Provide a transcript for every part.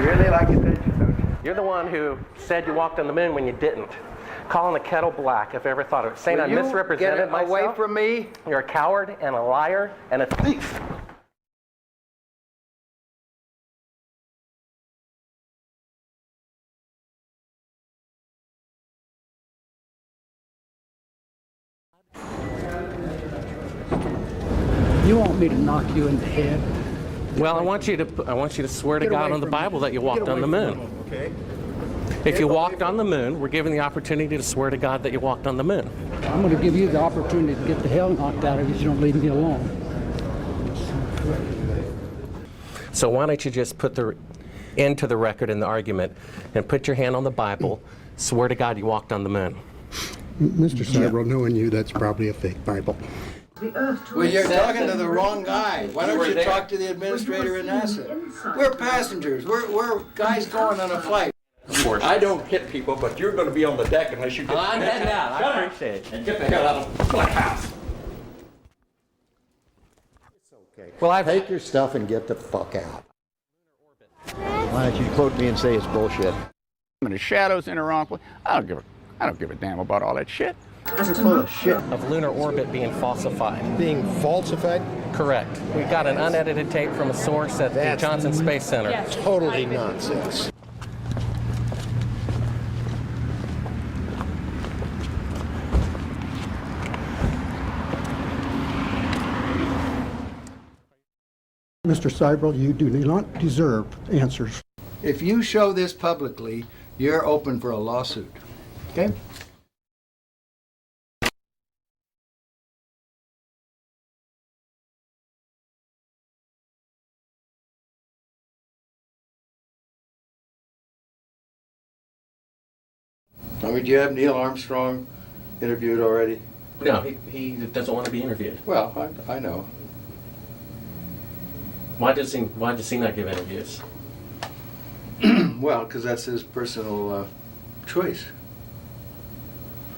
really like attention, don't you? You're the one who said you walked on the moon when you didn't. Calling the kettle black, if I ever thought of it. Saying I misrepresented myself. Away from me. You're a coward and a liar and a thief. You want me to knock you in the head? Well, I want you to swear to Get God away on the from Bible me. that you walked Get on the away from moon. Okay. If you walked on the moon, we're given the opportunity to swear to God that you walked on the moon. I'm going to give you the opportunity to get the hell knocked out of you if you don't leave me alone. So why don't you just put the end to the record in the argument and put your hand on the Bible, swear to God you walked on the moon. Mr. Cybro, knowing you, that's probably a fake Bible. Well, you're talking to the wrong guy. Why don't you talk to the administrator in NASA? We're passengers. We're guys going on a flight. I don't hit people, but you're going to be on the deck unless you get. I'm heading out. I appreciate it. And get the hell out of my house. Well, Take your stuff and get the fuck out. Why don't you quote me and say it's bullshit? In the shadows in Iran, I don't give a damn about all that shit. You're full of shit. of lunar orbit being falsified. Being falsified? Correct. We got an unedited tape from a source at the Johnson Space Center. Totally nonsense. Mr. Cybro, you do not deserve answers. If you show this publicly, you're open for a lawsuit. Okay? I mean, do you have Neil Armstrong interviewed already? No, he doesn't want to be interviewed. Well, I know. Why does he not give interviews? Well, because that's his personal choice.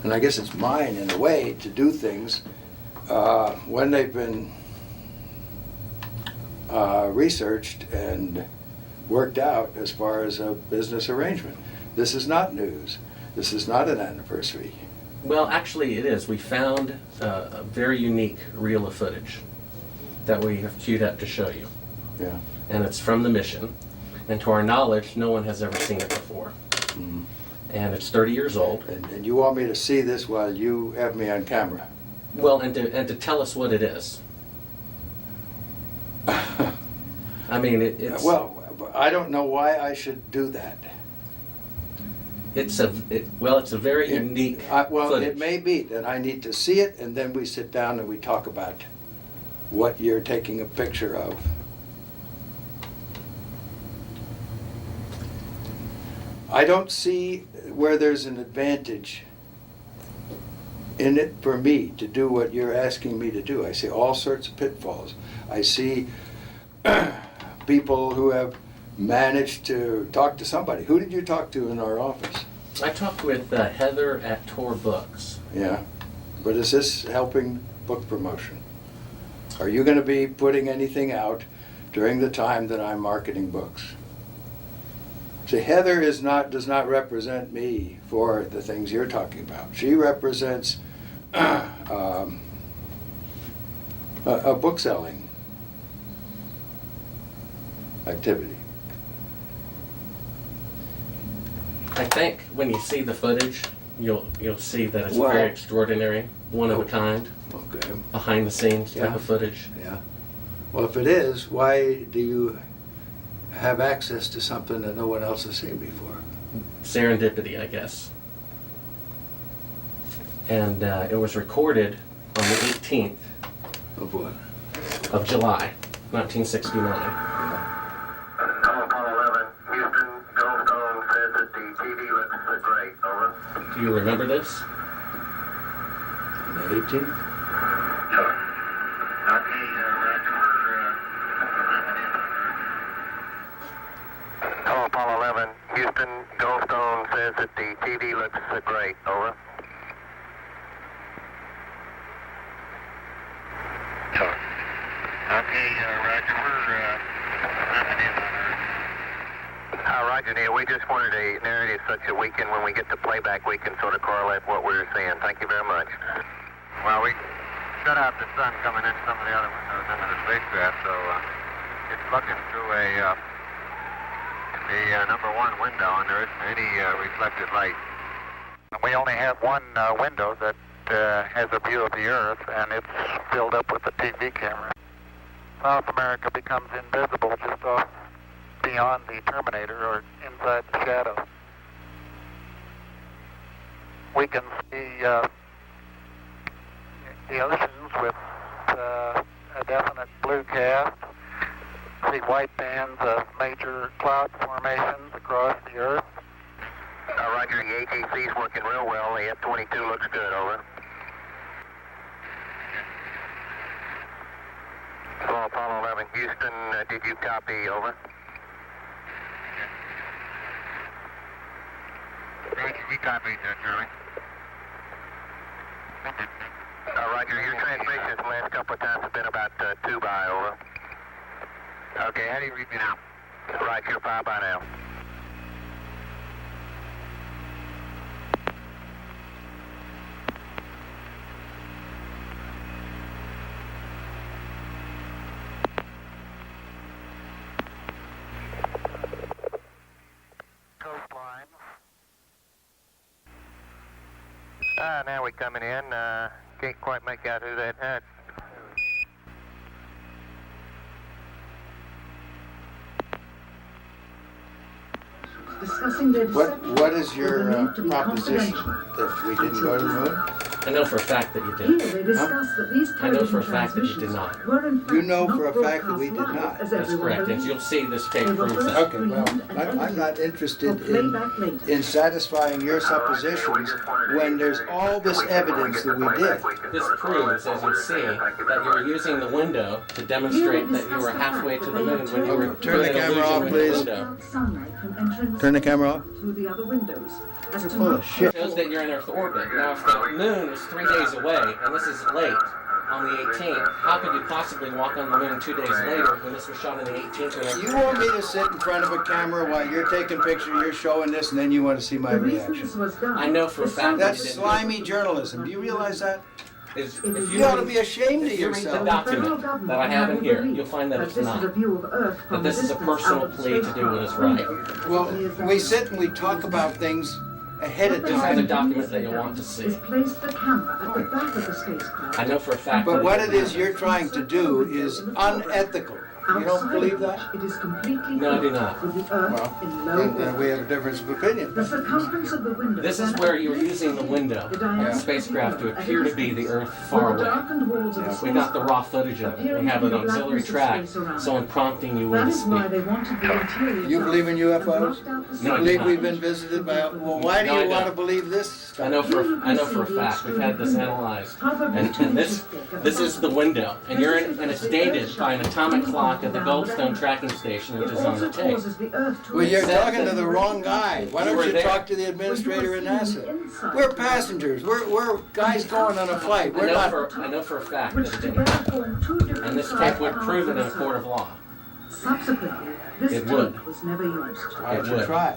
And I guess it's mine, in a way, to do things when they've been researched and worked out as far as a business arrangement. This is not news. This is not an anniversary. Well, actually it is. We found a very unique reel of footage that we have queued up to show you. Yeah. And it's from the mission. And to our knowledge, no one has ever seen it before. Mm. And it's 30 years old. And you want me to see this while you have me on camera? Well, and to tell us what it is. I mean, it's... Well, I don't know why I should do that. It's a very unique footage. It may be that I need to see it, and then we sit down and we talk about what you're taking a picture of. I don't see where there's an advantage in it for me to do what you're asking me to do. I see all sorts of pitfalls. I see people who have managed to talk to somebody. Who did you talk to in our office? I talked with Heather at Tor Books. Yeah, but is this helping book promotion? Are you going to be putting anything out during the time that I'm marketing books? See, Heather does not represent me for the things you're talking about. She represents a book selling activity. I think when you see the footage, you'll see that it's very extraordinary, one of a kind, Okay. behind the scenes type Yeah. of footage. Yeah. Well, if it is, why do you have access to something that no one else has seen before? Serendipity, I guess. And it was recorded on the 18th Of what? of July, 1969. Do you remember this? On the 18th? Hello, Apollo 11. Houston, Goldstone says that the TV looks great. Over. Sure. Okay, Roger. We're Roger, Neil. We just wanted a narrative such that we can, when we get the playback, we can sort of correlate what we're seeing. Thank you very much. Well, we shut out the sun coming in some of the other windows into the spacecraft, so it's looking through the number one window, and there isn't any reflected light. We only have one window that has a view of the Earth, and it's filled up with the TV camera. South America becomes invisible just off beyond the terminator or inside the shadow. We can see the oceans with a definite blue cast, see white bands of major cloud formations across the Earth. Roger, the ATC is working real well. The F-22 looks good, over. So Apollo 11, Houston, did you copy, over? ATC copied, Charlie. Roger, your transmissions the last couple of times have been about 2 by, over. Okay, how do you read me now? Right, you're 5 by now. Coastline. Now we're coming in. Can't quite make out who that had. What is your proposition? That we didn't go to the moon? I know for a fact that you did. I know for a fact that you did not. You know for a fact that we did not. That's correct, and you'll see this tape proves that. Okay, well, I'm not interested in satisfying your suppositions when there's all this evidence that we did. This proves, as you'll see, that you were using the window to demonstrate that you were halfway to the moon when you were Turn the doing an camera off, illusion with the please. window. Turn the camera off. Through the other windows. You're full of shit. It shows that you're in Earth orbit. Now, if the moon is 3 days away, and this is late, on the 18th, how could you possibly walk on the moon 2 days later when this was shot on the 18th? When You want me to sit in front of a camera while you're taking pictures, you're showing this, and then you want to see my reaction? I know for a fact that That's you didn't. slimy journalism. Do you realize that? If You ought to be ashamed of If you read the yourself. document that I have in here, you'll find that it's not. That this is a personal plea to do what is right. Well, we sit and we talk about things ahead of This is a time. document that you'll want to see. Place the camera at the back of the spacecraft. I know for a fact But that what it is you're trying to do is unethical. You don't believe that? It is completely No, I do not. with the Earth Well, in low then we have a difference of opinion. The circumference of the window. This is where you're using the window of the spacecraft to appear to be the Earth far away. We got the raw footage of it. We have an auxiliary track, so in prompting you when That to is why speak. they wanted the interior. You believe in UFOs? No, I do Believe not. we've been visited by? Well, why do No, I you want to don't. believe this stuff? I know for a fact. We've had this analyzed, and this is the window, and you're in, and it's dated by an atomic clock at the Goldstone tracking station, which is on the tape. Well, you're talking to the wrong guy. Why You don't were you there. talk to the administrator in NASA? We're passengers. We're guys going on a flight. We're not. I know for a fact Which that it together didn't. form two different And this sides tape would of prove it in a the court of law. Subsequently, this It would. tape was never used. Why don't It you would. try?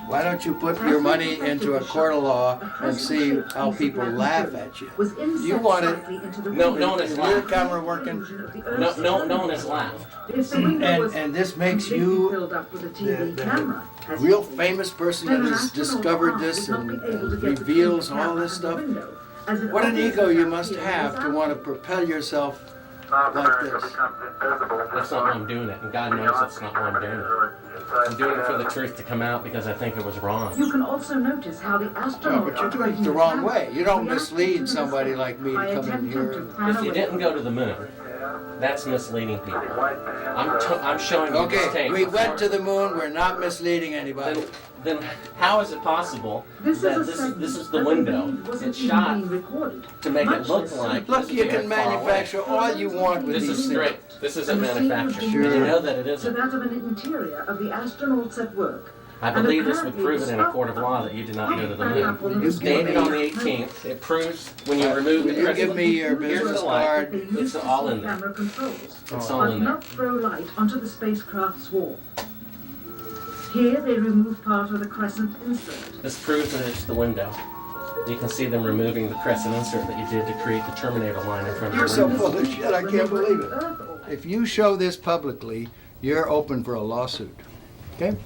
Why don't you put your money into a court of law and see how people laugh at you? Was inset You want it- slightly into the No, window no one has Is to your laughed. camera working? illusion of the No, Earth's no one has laughed. If the window was And this makes completely you filled up with a TV the camera, as real it is, famous person then that an has astronaut's discovered eye this would not and be able to get the reveals TV all camera this out of the stuff. window, as it What an obviously ego you must appears have to without want to it. propel yourself South like America this. becomes invisible. That's not why I'm doing it, and God knows that's not why I'm doing it. I'm doing it for the truth to come out because I think it was wrong. You can also notice how the No, astronaut but you're doing it the wrong way. You don't mislead somebody like me to come in here. If you didn't go to the moon, that's misleading people. I'm showing you this Okay, tape. we went to the moon. We're not misleading anybody. Then how is it possible This that is a segment this is the that window? indeed wasn't It's even shot being recorded, to make it much look less like Look, this you is can far away. manufacture all you want with This these is things. straight. This isn't The scene manufactured. was And you Sure. know that it to isn't. that of an interior of the astronauts at work. I believe this would prove it in a court of law that you did not go to the moon. It's dated on the 18th. It proves when you remove Will the you crystal. give me your Here's business the light. card? It's all in there. Camera controls, It's all but in there. not throw light onto the spacecraft's wall. Here they remove part of the crescent insert. This proves that it's the window. You can see them removing the crescent insert that you did to create the Terminator line in front of You're the so window. full of shit, I can't believe it. Earth orbit. If you show this publicly, you're open for a lawsuit. Okay?